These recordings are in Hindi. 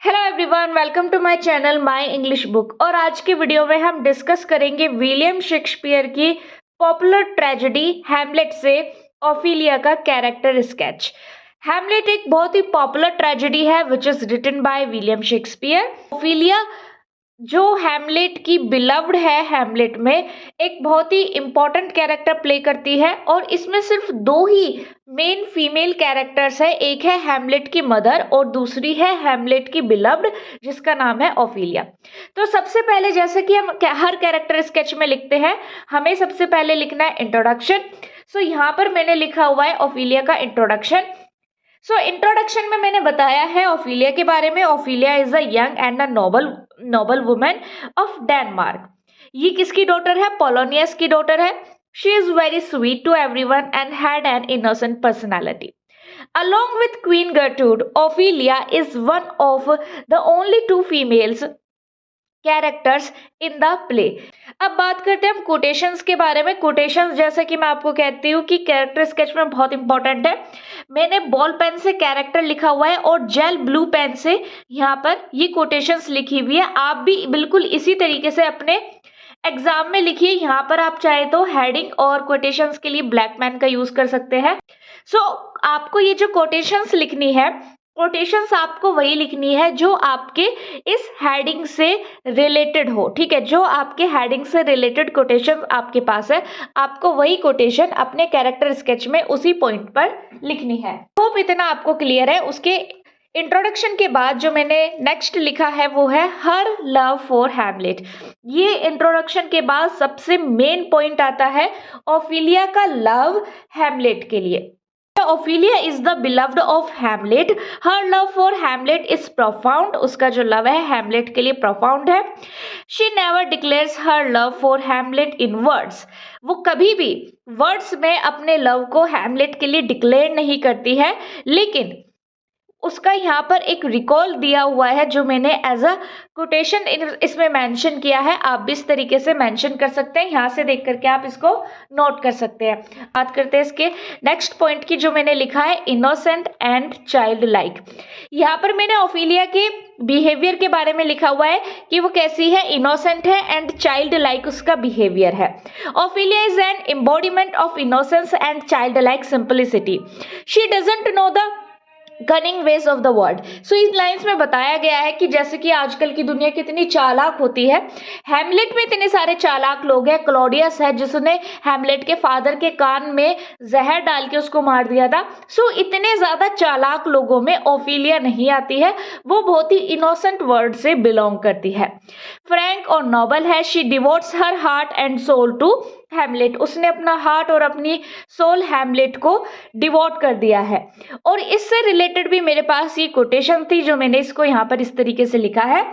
Hello everyone, welcome to my channel my English book. और आज के वीडियो में हम डिस्कस करेंगे विलियम शेक्सपियर की पॉपुलर ट्रेजेडी हैमलेट से ओफिलिया का कैरेक्टर स्केच। हैमलेट एक बहुत ही पॉपुलर ट्रेजेडी है which is written by William Shakespeare. Ophelia जो हैमलेट की बिलव्ड है, हैमलेट में एक बहुत ही इम्पोर्टेंट कैरेक्टर प्ले करती है और इसमें सिर्फ दो ही मेन फीमेल कैरेक्टर्स है। एक है हैमलेट की मदर और दूसरी है हैमलेट की बिलव्ड जिसका नाम है ओफिलिया। तो सबसे पहले जैसे कि हम हर कैरेक्टर स्केच में लिखते हैं, हमें सबसे पहले लिखना है इंट्रोडक्शन। सो यहाँ पर मैंने लिखा हुआ है ओफिलिया का इंट्रोडक्शन। इंट्रोडक्शन में मैंने बताया है ओफिलिया के बारे में। Ophelia is a young and a noble women of Denmark. ये किसकी डॉटर है? पोलोनियस की डॉटर है। She is very sweet to everyone and had an innocent personality. Along with Queen Gertrude, Ophelia is one of the only two females characters in the play. अब बात करते हैं हम कोटेशंस के बारे में। कोटेशंस जैसे कि मैं आपको कहती हूँ कि कैरेक्टर स्केच में बहुत इंपॉर्टेंट है। मैंने बॉल पेन से कैरेक्टर लिखा हुआ है और जेल ब्लू पेन से यहाँ पर ये कोटेशंस लिखी हुई है। आप भी बिल्कुल इसी तरीके से अपने एग्जाम में लिखिए। यहाँ पर आप चाहे तो हेडिंग और कोटेशंस के लिए ब्लैक पेन का यूज कर सकते हैं। आपको ये जो कोटेशंस लिखनी है, कोटेशंस आपको वही लिखनी है जो आपके इस हेडिंग से रिलेटेड हो। ठीक है, जो आपके हेडिंग से रिलेटेड कोटेशन आपके पास है, आपको वही कोटेशन अपने कैरेक्टर स्केच में उसी पॉइंट पर लिखनी है। होप इतना आपको क्लियर है। उसके इंट्रोडक्शन के बाद जो मैंने नेक्स्ट लिखा है वो है हर लव फॉर हैमलेट। ये इंट्रोडक्शन के बाद सबसे मेन पॉइंट आता है ओफिलिया का लव हैमलेट के लिए। Ophelia is the beloved of Hamlet. Her love for Hamlet is profound. उसका जो लव है Hamlet के लिए profound है। She never declares her love for Hamlet in words. वो कभी भी वर्ड्स में अपने लव को Hamlet के लिए डिक्लेयर नहीं करती है, लेकिन उसका यहाँ पर एक रिकॉल दिया हुआ है जो मैंने एज अ कोटेशन इसमें मेंशन किया है। आप भी इस तरीके से मेंशन कर सकते हैं, यहाँ से देख करके आप इसको नोट कर सकते हैं। बात करते हैं इसके नेक्स्ट पॉइंट की जो मैंने लिखा है इनोसेंट एंड चाइल्ड लाइक। यहाँ पर मैंने ओफिलिया के बिहेवियर के बारे में लिखा हुआ है कि वो कैसी है, इनोसेंट है एंड चाइल्ड लाइक उसका बिहेवियर है। Ophelia is an embodiment of innocence and child like simplicity. She doesn't know the cunning ways of the world. So in lines में बताया गया है कि जैसे कि आजकल की दुनिया कितनी चालाक होती है। हैमलेट में इतने सारे चालाक लोग हैं। क्लॉडियस है जिसने हैमलेट के फादर के कान में जहर डाल के उसको मार दिया था। सो इतने ज्यादा चालाक लोगों में ओफिलिया नहीं आती है। वो बहुत ही इनोसेंट वर्ड से बिलोंग करती है। फ्रैंक और नोबल है। She devotes her heart and soul to Hamlet. उसने अपना हार्ट और अपनी सोल हैमलेट को डिवोट कर दिया है। और इससे रिलेटेड भी मेरे पास ये कोटेशन थी जो मैंने इसको यहाँ पर इस तरीके से लिखा है।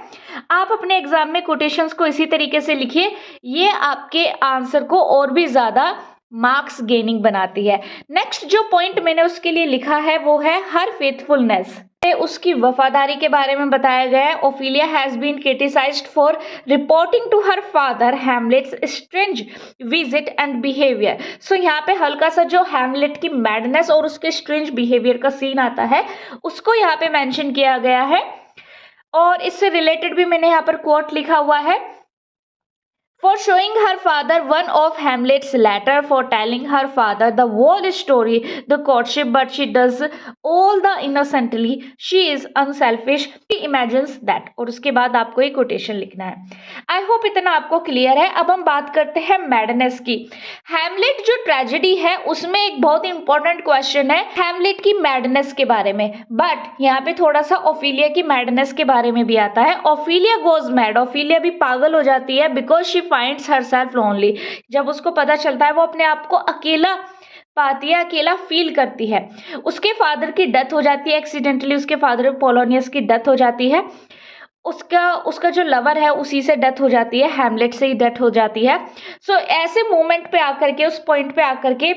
आप अपने एग्जाम में कोटेशंस को इसी तरीके से लिखिए, ये आपके आंसर को और भी ज्यादा मार्क्स गेनिंग बनाती है। नेक्स्ट जो पॉइंट मैंने उसके लिए लिखा है वो है हर फेथफुलनेस। उसकी वफादारी के बारे में बताया गया है। Ophelia has been criticised for reporting to her father Hamlet's strange visit and behaviour. So यहाँ पे हल्का सा जो हैमलेट की मैडनेस और उसके स्ट्रेंज बिहेवियर का सीन आता है उसको यहाँ पे मेंशन किया गया है। और इससे रिलेटेड भी मैंने यहाँ पर कोट लिखा हुआ है। For showing her father one of Hamlet's letter, for telling her father the whole story, the courtship, but she does all the innocently. She is unselfish. She imagines that. और उसके बाद आपको एक कोटेशन लिखना है। आई होप इतना आपको क्लियर है। अब हम बात करते हैं मैडनेस की। हैमलेट जो ट्रेजेडी है उसमें एक बहुत ही इंपॉर्टेंट क्वेश्चन है हैमलेट की मैडनेस के बारे में, बट यहाँ पे थोड़ा सा ओफिलिया की मैडनेस के बारे में भी आता है। Ophelia goes mad. ओफिलिया भी पागल हो जाती है because she finds herself lonely। जब उसको पता चलता है वो अपने आप को अकेला पाती है, अकेला फील करती है। उसके फादर की डेथ हो जाती है एक्सीडेंटली। उसके फादर पोलोनियस की डेथ हो जाती है। उसका जो लवर है उसी से डेथ हो जाती है, हैमलेट से ही डेथ हो जाती है। सो ऐसे मोमेंट पे आकर के, उस पॉइंट पे आकर के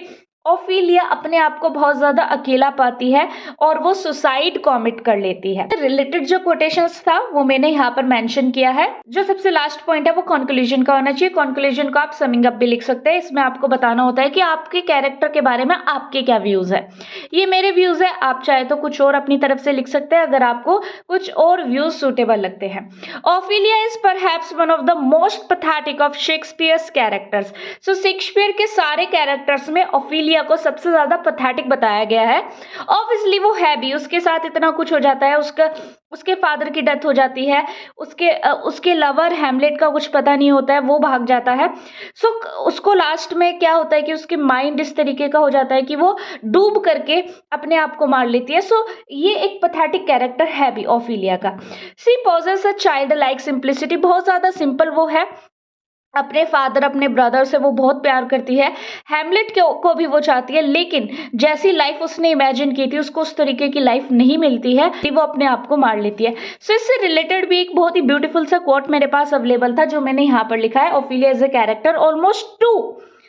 ओफिलिया अपने आप को बहुत ज्यादा अकेला पाती है और वो सुसाइड कॉमिट कर लेती है। रिलेटेड जो कोटेशंस था वो मैंने यहाँ पर मेंशन किया है। जो सबसे लास्ट पॉइंट है वो कंक्लूजन का होना चाहिए। कंक्लूजन को आप समिंग अप भी लिख सकते हैं। इसमें आपको बताना होता है कि आपके कैरेक्टर के बारे में आपके क्या व्यूज है। ये मेरे व्यूज है, आप चाहे तो कुछ और अपनी तरफ से लिख सकते हैं अगर आपको कुछ और व्यूज सुटेबल लगते हैं। Ophelia is perhaps one of the most pathetic of Shakespeare's characters. So Shakespeare के सारे कैरेक्टर्स में ओफिलिया को सबसे ज्यादा पैथेटिक बताया गया है। ऑब्वियसली वो है भी, उसके साथ इतना कुछ हो जाता है, उसके फादर की डेथ हो जाती है, उसके लवर हैमलेट का कुछ पता नहीं होता है, वो भाग जाता है। सो उसको लास्ट में क्या होता है कि उसके माइंड इस तरीके का हो जाता है कि वो डूब करके अपने आप को मार लेती है। सो ये एक पैथेटिक कैरेक्टर है भी ओफिलिया का। She possesses a child like simplicity, बहुत ज्यादा सिंपल वो है। अपने फादर, अपने ब्रदर से वो बहुत प्यार करती है। हैमलेट को भी वो चाहती है, लेकिन जैसी लाइफ उसने इमेजिन की थी उसको उस तरीके की लाइफ नहीं मिलती है, वो अपने आप को मार लेती है। सो इससे रिलेटेड भी एक बहुत ही ब्यूटीफुल सा कोट मेरे पास अवेलेबल था जो मैंने यहाँ पर लिखा है। Ophelia is a character almost too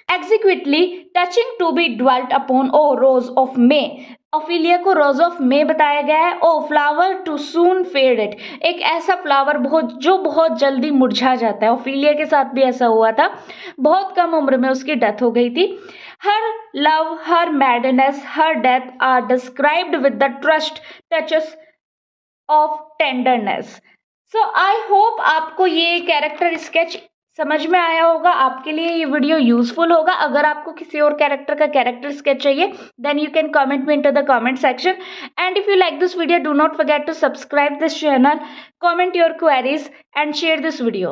exquisitely touching to be dwelt upon, O rose of May. Ophelia को रोज ऑफ मे बताया गया है। O flower too soon faded, एक ऐसा फ्लावर जो बहुत जल्दी मुरझा जाता है। ओफिलिया के साथ भी ऐसा हुआ था, बहुत कम उम्र में उसकी डेथ हो गई थी। Her love, her madness, her death are described with the trust touches of tenderness. So I hope आपको ये कैरेक्टर स्केच समझ में आया होगा, आपके लिए ये वीडियो यूजफुल होगा। अगर आपको किसी और कैरेक्टर का कैरेक्टर स्केच चाहिए then you can comment me into the comment section. And if you like this video do not forget to subscribe this channel, comment your queries and share this video.